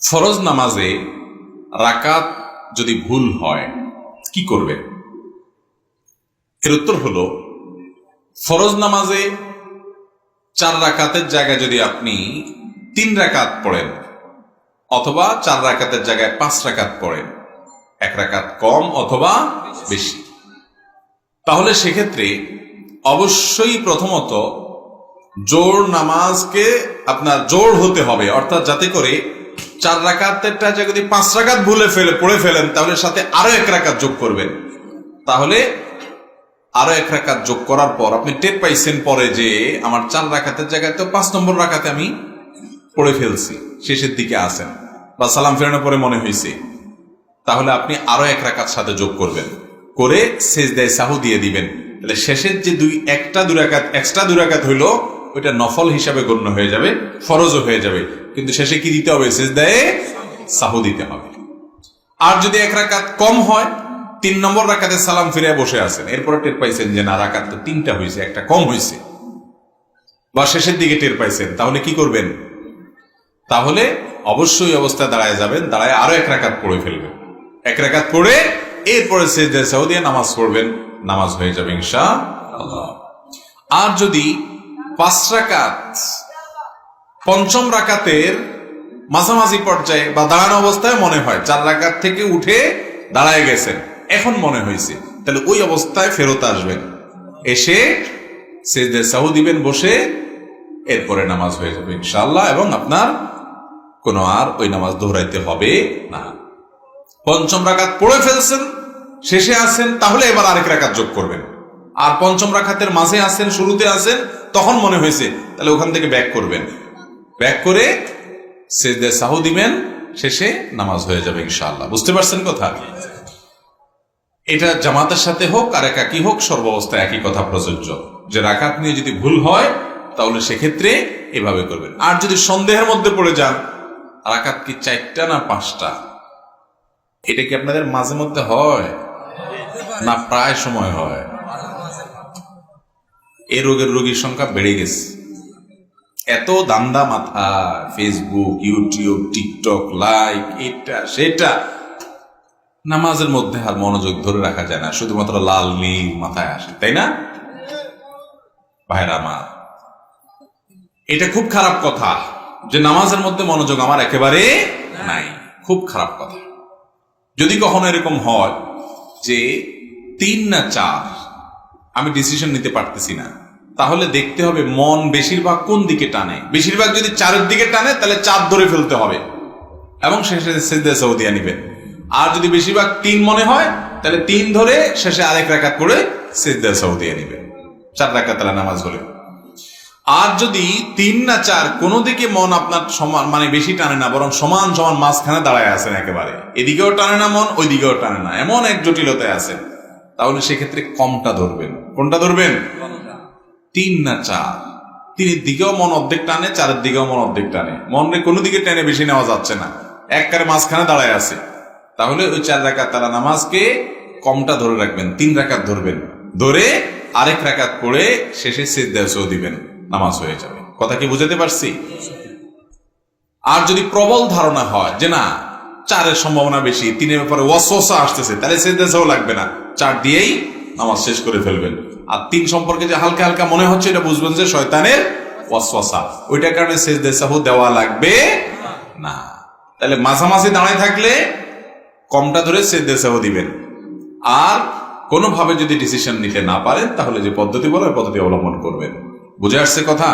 ফরজ নামাজে রাকাত যদি ভুল হয় কি করবেন? এর উত্তর হলো, ফরজ নামাজে 4 রাকাতের জায়গায় যদি আপনি 3 রাকাত পড়েন অথবা 4 রাকাতের জায়গায় 5 রাকাত পড়েন, 1 রাকাত কম অথবা বেশি, তাহলে সেক্ষেত্রে অবশ্যই প্রথমত জোড় নামাজকে আপনার জোড় হতে হবে, অর্থাৎ যাতে করে 4 রাকাতেরটা যদি 5 রাকাত পড়ে ফেলেন তাহলে সাথে আরো 1 রাকাত যোগ করবেন। তাহলে আরো 1 রাকাত যোগ করার পর আপনি টের পাইছেন পরে যে আমার 4 রাকাতের জায়গায় তো 5 নম্বর রাকাতে আমি পড়ে ফেলছি, শেষের দিকে আসেন বা সালাম ফেরানোর পরে মনে হয়েছে, তাহলে আপনি আরো 1 রাকাত সাথে যোগ করবেন, করে সেজদায়ে সাহু দিয়ে দিবেন। তাহলে শেষের যে 2 রাকাত এক্সট্রা 2 রাকাত হইলো ওইটা নফল হিসাবে গণ্য হয়ে যাবে, ফরজও হয়ে যাবে, কিন্তু শেষে কি দিতে হবে? সেজদায়ে সাহু দিতে হবে। আর যদি 1 রাকাত কম হয়, 3 নম্বর রাকাতে সালাম ফিরে বসে আছেন, এরপরে টের পাইছেন যে না, রাকাত তো 3টা হয়েছে, একটা কম হয়েছে, বা শেষের দিকে টের পাইছেন, তাহলে কি করবেন? তাহলে অবশ্যই অবস্থায় দাঁড়ায় যাবেন, দাঁড়ায় আরো 1 রাকাত পড়ে ফেলবেন, 1 রাকাত পড়ে এরপরে সেজদায়ে সাহু দিয়ে নামাজ পড়বেন, নামাজ হয়ে যাবে ইনশাআল্লাহ। আর যদি 5 রাকাত পঞ্চম রাকাতের মাঝামাঝি পর্যায়ে বা দাঁড়ানো অবস্থায় মনে হয় 4 রাকাত থেকে উঠে দাঁড়ায় গেছেন, এখন মনে হয়েছে, তাহলে ওই অবস্থায় ফেরত আসবেন, এসে সেজদায়ে সাহু দিবেন বসে, এরপরে নামাজ হয়ে যাবে ইনশাআল্লাহ, এবং আপনার কোনো আর ওই নামাজ দোহরাইতে হবে না। পঞ্চম রাকাত পড়ে ফেলছেন, শেষে আছেন, তাহলে এবার আরেক রাকাত যোগ করবেন। আর পঞ্চম রাকাতের মাঝে আছেন, শুরুতে আছেন, তখন মনে হয়েছে, তাহলে ওখান থেকে ব্যাক করবেন, ব্যাক করে সেজদায়ে সাহু দিবেন, শেষে নামাজ হয়ে যাবে ইনশাআল্লাহ। বুঝতে পারছেন কথা? এটা জামাতের সাথে হোক আর একাকী হোক, সর্বাবস্থায় একই কথা প্রযোজ্য, যে রাকাত নিয়ে যদি ভুল হয় তাহলে সেক্ষেত্রে এভাবে করবেন। আর যদি সন্দেহের মধ্যে পড়ে যান রাকাত কি 4টা না 5টা, এটা কি আপনাদের মাঝে মধ্যে হয় না প্রায় সময় হয়? এই রোগের রোগীর সংখ্যা বেড়ে গেছে, এত দান্দা মাথা, ফেসবুক, ইউটিউব, টিকটক, লাইক, এটা সেটা, নামাজের মধ্যে আর মনোযোগ ধরে রাখা যায় না, শুধুমাত্র লাল নীল মাথায় আসে, তাই না ভাইরা আমার? এটা খুব খারাপ কথা যে নামাজের মধ্যে মনোযোগ আমার একেবারে নাই, খুব খারাপ কথা। যদি কখনো এরকম হয় যে 3 না 4 আমি ডিসিশন নিতে পারতেছি না, তাহলে দেখতে হবে মন বেশিরভাগ কোন দিকে টানে। বেশিরভাগ যদি 4-এর দিকে টানে তাহলে 4 ধরে ফেলতে হবে এবং শেষে সেজদায়ে সাহু দিয়ে নিবেন। আর যদি বেশিরভাগ 3 মনে হয় তাহলে 3 ধরে শেষে আরেক রাকাত করে সেজদায়ে সাহু দিয়ে নিবেন, 4 রাকাত নামাজ হলে। আর যদি 3 না 4 কোনো দিকে মন আপনার সমান, মানে বেশি টানে না, বরং সমান সমান মাঝখানে দাঁড়ায় আছেন, একেবারে এদিকেও টানে না মন, ওই দিকেও টানে না, এমন এক জটিলতায় আছেন, তাহলে সেক্ষেত্রে কমটা ধরবেন। কোনটা ধরবেন? 3 না 4, 3-এর দিকেও মন অর্ধেক টানে, 4-এর দিকেও মন অর্ধেক টানে, মনে কোনো দিকে টেনে বেশি নেওয়া যাচ্ছে না, একবারে মাঝখানে দাঁড়ায় আছে, তাহলে ওই 4 রাকাত নামাজকে কমটা ধরে রাখবেন, 3 রাকাত ধরবেন, ধরে আরেক রাকাত পড়ে শেষে সিজদায়ে সাহু দিবেন, নামাজ হয়ে যাবে। কথা কি বুঝাতে পারছি? আর যদি প্রবল ধারণা হয় যে না 4-এর সম্ভাবনা বেশি, 3-এর ব্যাপারে ওয়াসওয়াসা আসতেছে, তাহলে সিজদায়ে সাহু লাগবে না, 4 দিয়েই নামাজ শেষ করে ফেলবেন। আর 3 সম্পর্কে যে হালকা হালকা মনে হচ্ছে, এটা বুঝবেন যে শয়তানের ওয়াসওয়াসা, ওইটার কারণে সিজদায়ে সাহু দেওয়া লাগবে না। তাহলে মাঝামাঝি দাঁড়ায় থাকলে কমটা ধরে সিজদায়ে সাহু দিবেন। আর কোনোভাবে যদি ডিসিশন নিতে না পারেন তাহলে যে পদ্ধতি বলে ওই পদ্ধতি অবলম্বন করবেন। বুঝে আসছে কথা?